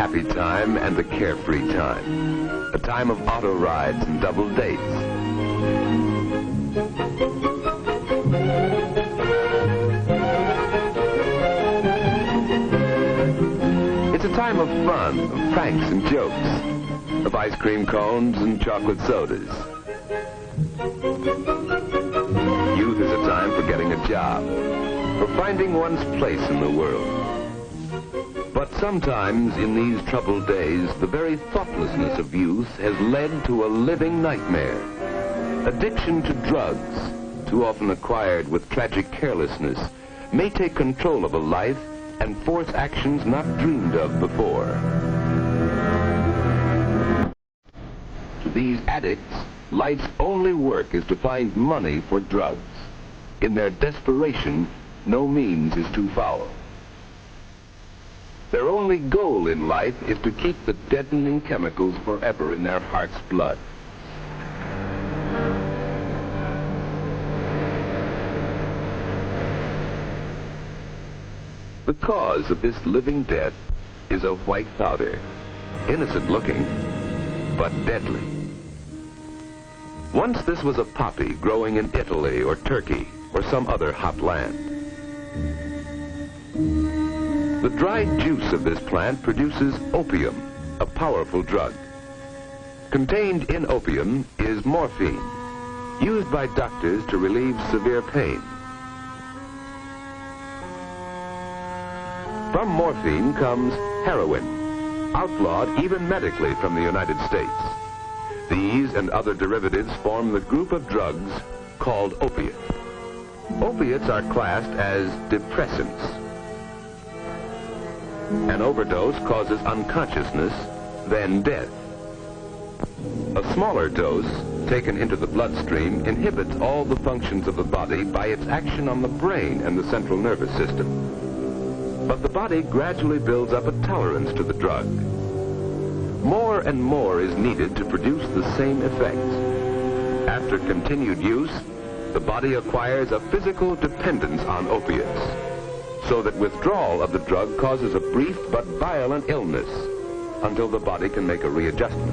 happy time and a carefree time. A time of auto rides and double dates. It's a time of fun, of pranks and jokes, of ice cream cones and chocolate sodas. Youth is a time for getting a job, for finding one's place in the world. But sometimes in these troubled days, the very thoughtlessness of youth has led to a living nightmare. Addiction to drugs, too often acquired with tragic carelessness, may take control of a life and force actions not dreamed of before. To these addicts, life's only work is to find money for drugs. In their desperation, no means is too foul. Their only goal in life is to keep the deadening chemicals forever in their heart's blood. The cause of this living death is a white powder, innocent looking, but deadly. Once this was a poppy growing in Italy or Turkey or some other hot land. The dried juice of this plant produces opium, a powerful drug. Contained in opium is morphine, used by doctors to relieve severe pain. From morphine comes heroin, outlawed even medically from the United States. These and other derivatives form the group of drugs called opiates. Opiates are classed as depressants. An overdose causes unconsciousness, then death. A smaller dose, taken into the bloodstream, inhibits all the functions of the body by its action on the brain and the central nervous system. But the body gradually builds up a tolerance to the drug. More and more is needed to produce the same effects. After continued use, the body acquires a physical dependence on opiates, so that withdrawal of the drug causes a brief but violent illness until the body can make a readjustment.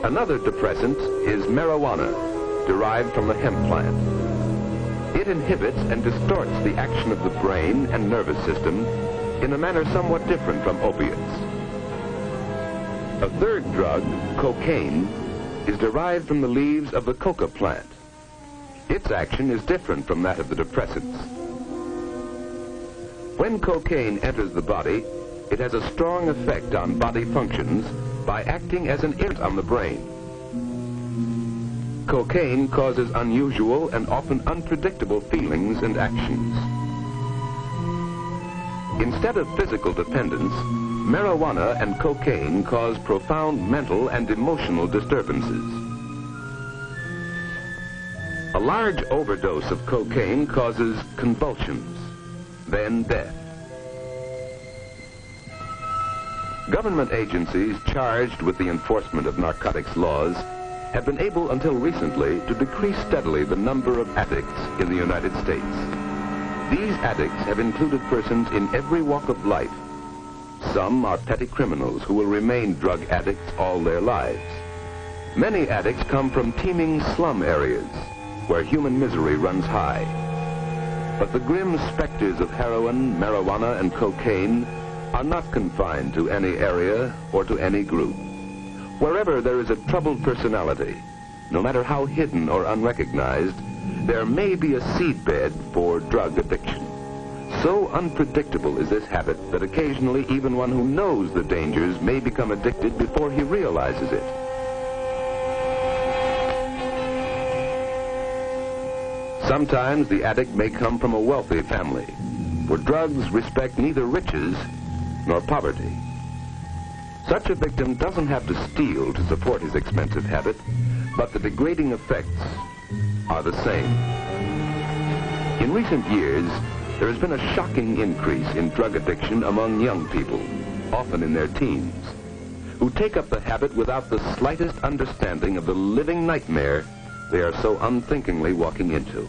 Another depressant is marijuana, derived from the hemp plant. It inhibits and distorts the action of the brain and nervous system in a manner somewhat different from opiates. A third drug, cocaine, is derived from the leaves of the coca plant. Its action is different from that of the depressants. When cocaine enters the body, it has a strong effect on body functions by acting as an irritant on the brain. Cocaine causes unusual and often unpredictable feelings and actions. Instead of physical dependence, marijuana and cocaine cause profound mental and emotional disturbances. A large overdose of cocaine causes convulsions, then death. Government agencies charged with the enforcement of narcotics laws have been able until recently to decrease steadily the number of addicts in the United States. These addicts have included persons in every walk of life. Some are petty criminals who will remain drug addicts all their lives. Many addicts come from teeming slum areas where human misery runs high. But the grim specters of heroin, marijuana, and cocaine are not confined to any area or to any group. Wherever there is a troubled personality, no matter how hidden or unrecognized, there may be a seedbed for drug addiction. So unpredictable is this habit that occasionally even one who knows the dangers may become addicted before he realizes it. Sometimes the addict may come from a wealthy family, where drugs respect neither riches nor poverty. Such a victim doesn't have to steal to support his expensive habit, but the degrading effects are the same. In recent years, there has been a shocking increase in drug addiction among young people, often in their teens, who take up the habit without the slightest understanding of the living nightmare they are so unthinkingly walking into.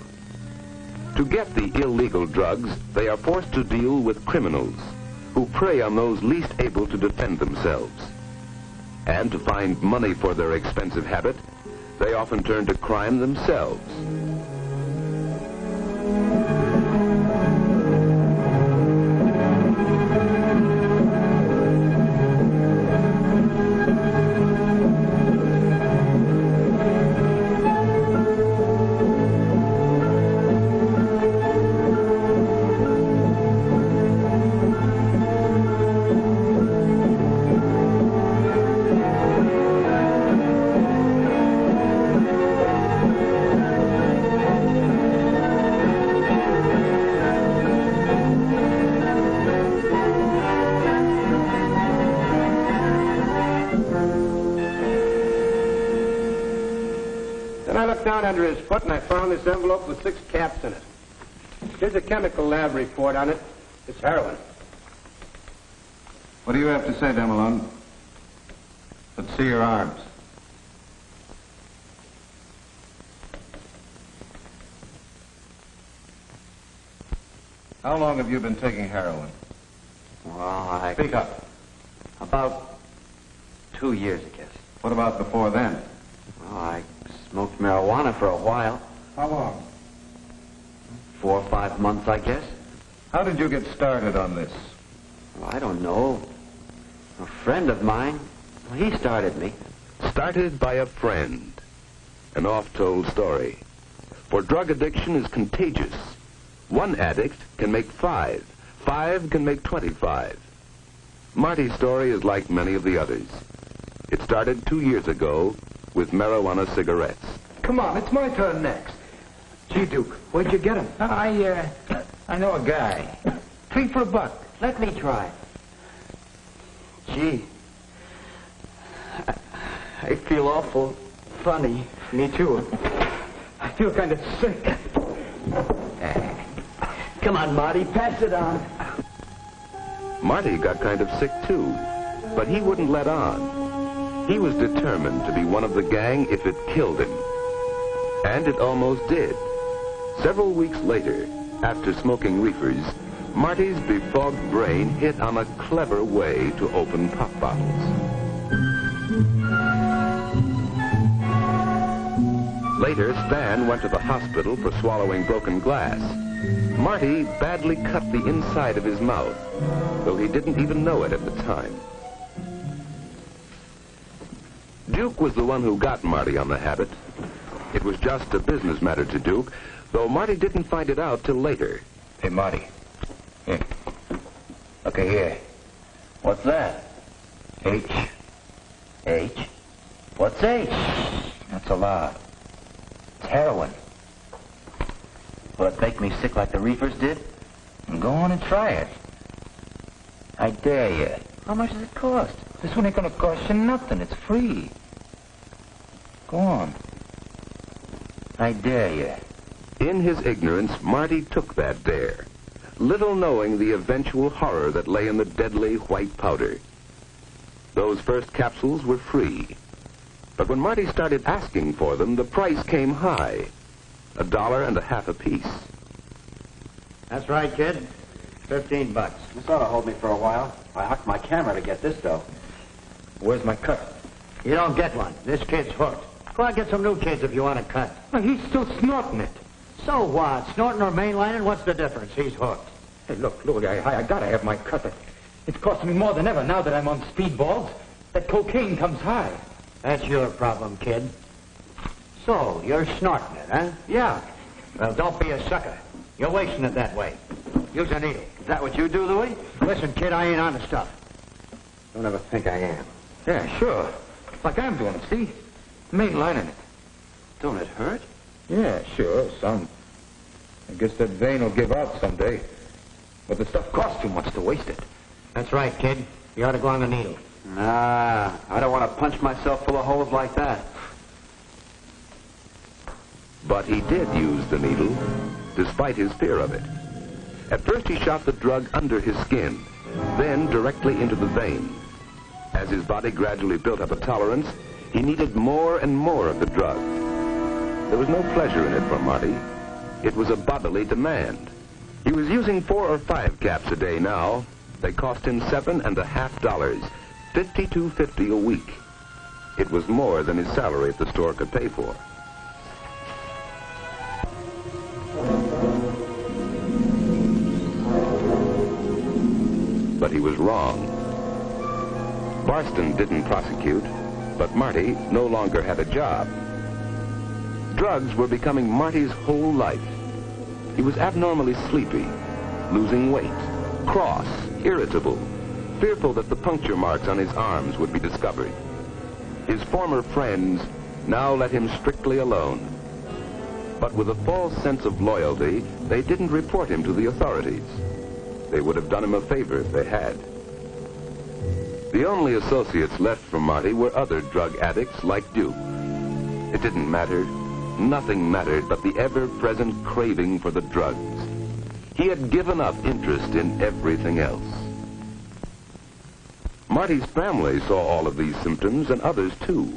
To get the illegal drugs, they are forced to deal with criminals who prey on those least able to defend themselves. And to find money for their expensive habit, they often turn to crime themselves. Down under his foot, and I found this envelope with 6 caps in it. There's a chemical lab report on it. It's heroin. What do you have to say, Demalone? Let's see your arms. How long have you been taking heroin? Well, Speak up. About 2 years, I guess. What about before then? Well, I smoked marijuana for a while. How long? 4 or 5 months, I guess. How did you get started on this? Well, I don't know. A friend of mine, well, he started me. Started by a friend. An oft-told story. For drug addiction is contagious. One addict can make 5. 5 can make 25. Marty's story is like many of the others. It started 2 years ago with marijuana cigarettes. Come on, it's my turn next. Gee, Duke, where'd you get him? I know a guy. 3 for $1. Let me try. Gee, I feel awful funny. Me too. I feel kind of sick. Come on, Marty, pass it on. Marty got kind of sick too, but he wouldn't let on. He was determined to be one of the gang if it killed him. And it almost did. Several weeks later, after smoking reefers, Marty's befogged brain hit on a clever way to open pop bottles. Later, Stan went to the hospital for swallowing broken glass. Marty badly cut the inside of his mouth, though he didn't even know it at the time. Duke was the one who got Marty on the habit. It was just a business matter to Duke, though Marty didn't find it out till later. Hey, Marty. Here. Looky here. What's that? H. H? What's H? That's a lot. It's heroin. Will it make me sick like the reefers did? Go on and try it. I dare you. How much does it cost? This one ain't gonna cost you nothing. It's free. Go on. I dare you. In his ignorance, Marty took that dare, little knowing the eventual horror that lay in the deadly white powder. Those first capsules were free. But when Marty started asking for them, the price came high. $1.50 apiece. That's right, kid. $15. This ought to hold me for a while. I hooked my camera to get this dough. Where's my cut? You don't get one. This kid's hooked. Go out and get some new kids if you want to cut. Well, he's still snorting it. So what? Snorting or mainlining, what's the difference? He's hooked. Hey, look, Louie, I gotta have my cut. It's costing me more than ever now that I'm on speedballs. That cocaine comes high. That's your problem, kid. So, you're snorting it, huh? Yeah. Well, don't be a sucker. You're wasting it that way. Use a needle. Is that what you do, Louie? Listen, kid, I ain't on the stuff. Don't ever think I am. Yeah, sure. Like I'm doing it, see? Mainlining it. Don't it hurt? Yeah, sure, some. I guess that vein will give out someday. But the stuff costs too much to waste it. That's right, kid. You ought to go on the needle. Nah, I don't want to punch myself full of holes like that. But he did use the needle, despite his fear of it. At first he shot the drug under his skin, then directly into the vein. As his body gradually built up a tolerance, he needed more and more of the drug. There was no pleasure in it for Marty. It was a bodily demand. He was using 4 or 5 caps a day now, They cost him $7.50, $52.50 a week. It was more than his salary at the store could pay for. But he was wrong. Barston didn't prosecute, but Marty no longer had a job. Drugs were becoming Marty's whole life. He was abnormally sleepy, losing weight, cross, irritable, fearful that the puncture marks on his arms would be discovered. His former friends now let him strictly alone. But with a false sense of loyalty, they didn't report him to the authorities. They would have done him a favor if they had. The only associates left from Marty were other drug addicts like Duke. It didn't matter. Nothing mattered but the ever-present craving for the drugs. He had given up interest in everything else. Marty's family saw all of these symptoms and others too,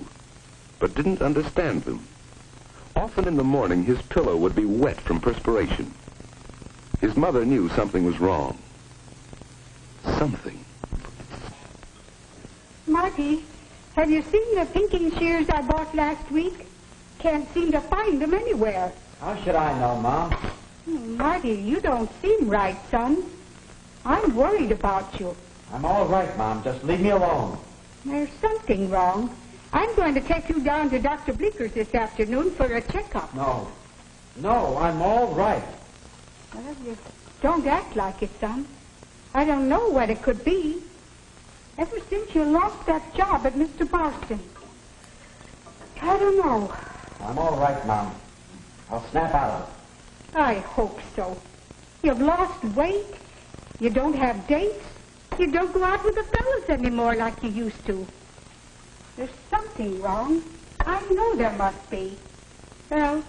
but didn't understand them. Often in the morning, his pillow would be wet from perspiration. His mother knew something was wrong. Something. Marty, have you seen the pinking shears I bought last week? Can't seem to find them anywhere. How should I know, Mom? Marty, you don't seem right, son. I'm worried about you. I'm all right, Mom. Just leave me alone. There's something wrong. I'm going to take you down to Dr. Bleeker's this afternoon for a checkup. No. No, I'm all right. Well, you don't act like it, son. I don't know what it could be. Ever since you lost that job at Mr. Barston. I don't know. I'm all right, Mom. I'll snap out of it. I hope so. You've lost weight. You don't have dates. You don't go out with the fellas anymore like you used to. There's something wrong. I know there must be. Well,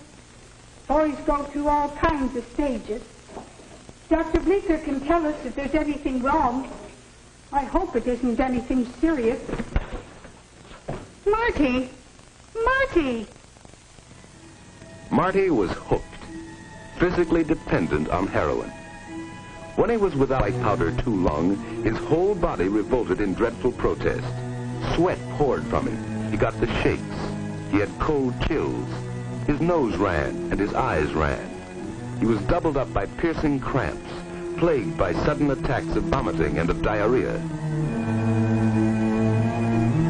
boys go through all kinds of stages. Dr. Bleeker can tell us if there's anything wrong. I hope it isn't anything serious. Marty! Marty! Marty was hooked, physically dependent on heroin. When he was without white powder too long, his whole body revolted in dreadful protest. Sweat poured from him. He got the shakes. He had cold chills. His nose ran and his eyes ran. He was doubled up by piercing cramps, plagued by sudden attacks of vomiting and of diarrhea.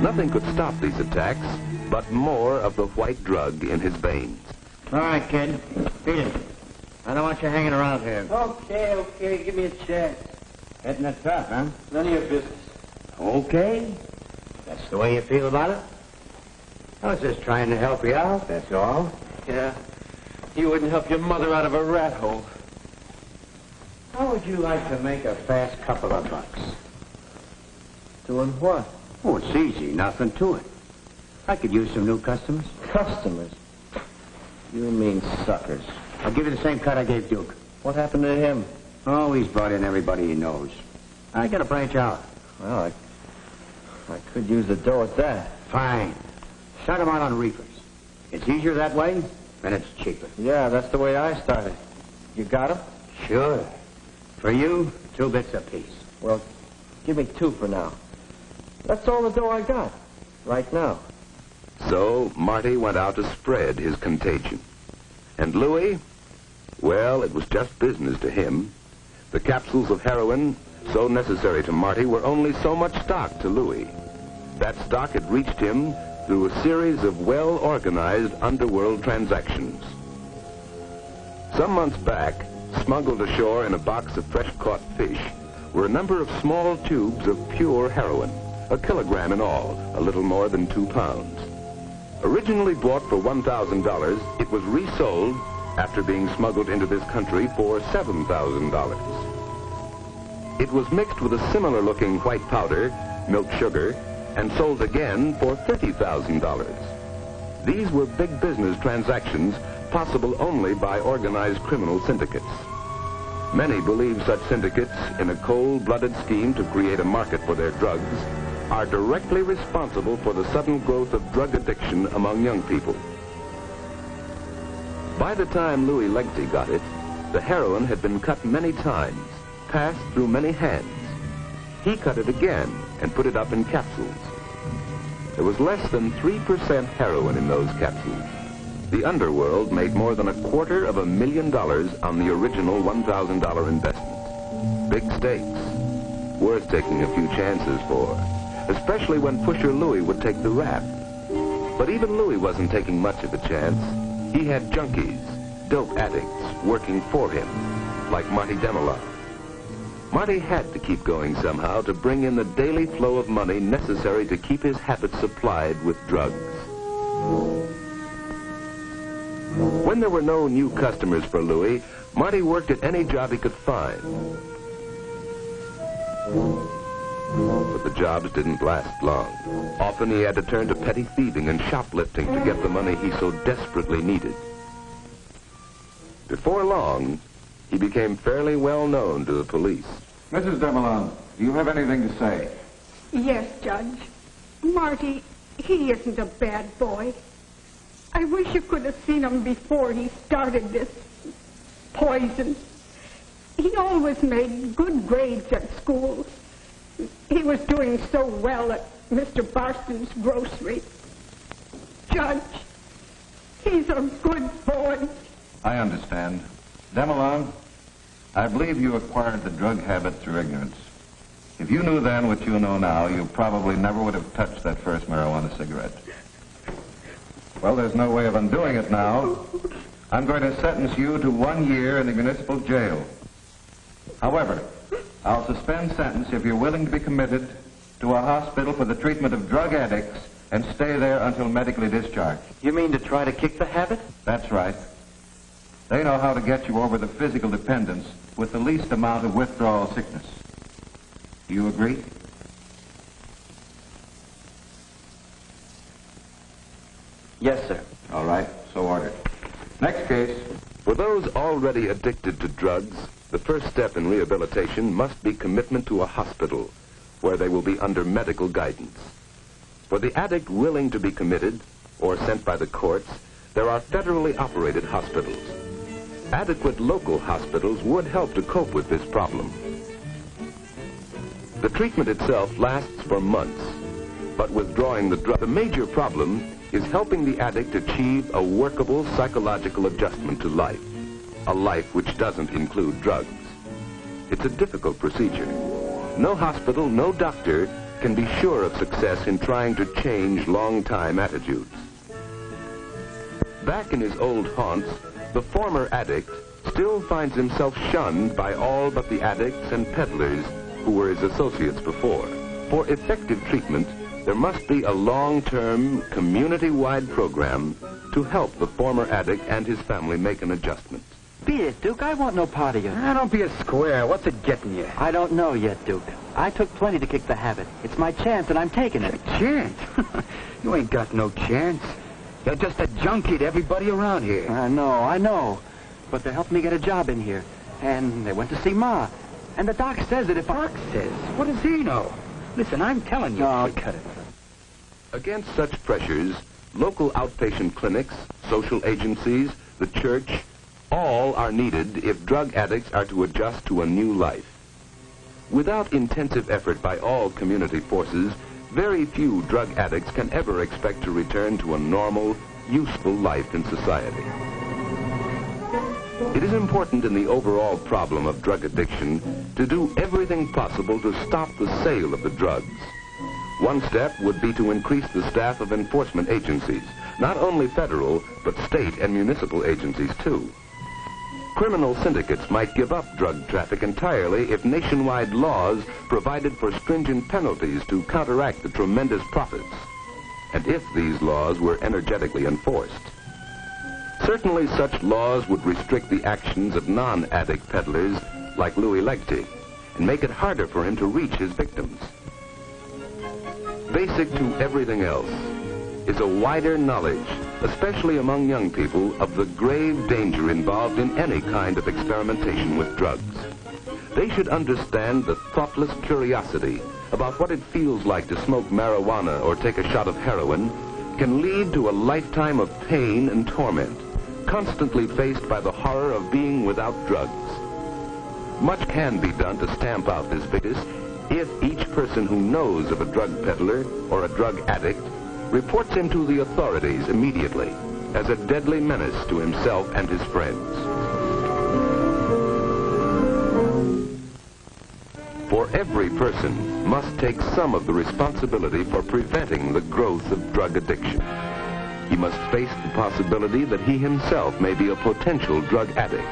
Nothing could stop these attacks but more of the white drug in his veins. All right, kid. Beat it. I don't want you hanging around here. Okay. Give me a chance. Hitting it tough, huh? None of your business. Okay. That's the way you feel about it? I was just trying to help you out, that's all. Yeah. You wouldn't help your mother out of a rat hole. How would you like to make a fast couple of bucks? Doing what? Oh, it's easy. Nothing to it. I could use some new customers. Customers. You mean suckers. I'll give you the same cut I gave Duke. What happened to him? Oh, he's brought in everybody he knows. I gotta branch out. Well, I could use the dough at that. Fine. Shut him out on reefers. It's easier that way, and it's cheaper. Yeah, that's the way I started. You got him? Sure. For you, 2 bits apiece. Well, give me 2 for now. That's all the dough I got. Right now. So Marty went out to spread his contagion. And Louis, well, it was just business to him. The capsules of heroin, so necessary to Marty, were only so much stock to Louis. That stock had reached him through a series of well-organized underworld transactions. Some months back, smuggled ashore in a box of fresh-caught fish, were a number of small tubes of pure heroin, 1 kilogram in all, a little more than 2 pounds. Originally bought for $1,000, it was resold after being smuggled into this country for $7,000. It was mixed with a similar-looking white powder, milk sugar, and sold again for $30,000. These were big business transactions possible only by organized criminal syndicates. Many believe such syndicates, in a cold-blooded scheme to create a market for their drugs, are directly responsible for the sudden growth of drug addiction among young people. By the time Louis Legty got it, the heroin had been cut many times, passed through many hands. He cut it again and put it up in capsules. There was less than 3% heroin in those capsules. The underworld made more than $250,000 on the original $1,000 investment. Big stakes, worth taking a few chances for, especially when Pusher Louie would take the rap. But even Louie wasn't taking much of a chance. He had junkies, dope addicts, working for him, like Marty Demelon. Marty had to keep going somehow to bring in the daily flow of money necessary to keep his habit supplied with drugs. When there were no new customers for Louie, Marty worked at any job he could find. But the jobs didn't last long. Often he had to turn to petty thieving and shoplifting to get the money he so desperately needed. Before long, he became fairly well known to the police. Mrs. Demelon, do you have anything to say? Yes, Judge. Marty, he isn't a bad boy. I wish you could have seen him before he started this poison. He always made good grades at school. He was doing so well at Mr. Barston's grocery. Judge, he's a good boy. I understand. Demelon, I believe you acquired the drug habit through ignorance. If you knew then what you know now, you probably never would have touched that first marijuana cigarette. Well, there's no way of undoing it now. I'm going to sentence you to 1 year in the municipal jail. However, I'll suspend sentence if you're willing to be committed to a hospital for the treatment of drug addicts and stay there until medically discharged. You mean to try to kick the habit? That's right. They know how to get you over the physical dependence with the least amount of withdrawal sickness. Do you agree? Yes, sir. All right, so ordered. Next case. For those already addicted to drugs, the first step in rehabilitation must be commitment to a hospital where they will be under medical guidance. For the addict willing to be committed or sent by the courts, there are federally operated hospitals. Adequate local hospitals would help to cope with this problem. The treatment itself lasts for months, but withdrawing the drug, the major problem is helping the addict achieve a workable psychological adjustment to life, a life which doesn't include drugs. It's a difficult procedure. No hospital, no doctor can be sure of success in trying to change long-time attitudes. Back in his old haunts, the former addict still finds himself shunned by all but the addicts and peddlers who were his associates before. For effective treatment, there must be a long-term, community-wide program to help the former addict and his family make an adjustment. Beat it, Duke. I want no part of you. Don't be a square. What's it getting you? I don't know yet, Duke. I took plenty to kick the habit. It's my chance, and I'm taking it. Chance? You ain't got no chance. You're just a junkie to everybody around here. I know. But they helped me get a job in here. And they went to see Ma. And the doc says that if Doc says? What does he know? Listen, I'm telling you. No, cut it. Against such pressures, local outpatient clinics, social agencies, the church, all are needed if drug addicts are to adjust to a new life. Without intensive effort by all community forces, very few drug addicts can ever expect to return to a normal, useful life in society. It is important in the overall problem of drug addiction to do everything possible to stop the sale of the drugs. One step would be to increase the staff of enforcement agencies, not only federal, but state and municipal agencies too. Criminal syndicates might give up drug traffic entirely if nationwide laws provided for stringent penalties to counteract the tremendous profits, and if these laws were energetically enforced. Certainly such laws would restrict the actions of non-addict peddlers like Louie Legty and make it harder for him to reach his victims. Basic to everything else is a wider knowledge, especially among young people, of the grave danger involved in any kind of experimentation with drugs. They should understand the thoughtless curiosity about what it feels like to smoke marijuana or take a shot of heroin can lead to a lifetime of pain and torment, constantly faced by the horror of being without drugs. Much can be done to stamp out this vicious, if each person who knows of a drug peddler or a drug addict reports him to the authorities immediately as a deadly menace to himself and his friends. For every person must take some of the responsibility for preventing the growth of drug addiction. He must face the possibility that he himself may be a potential drug addict.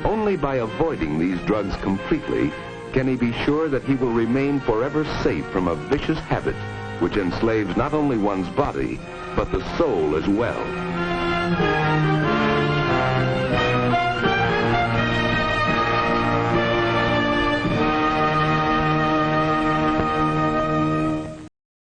Only by avoiding these drugs completely can he be sure that he will remain forever safe from a vicious habit which enslaves not only one's body, but the soul as well.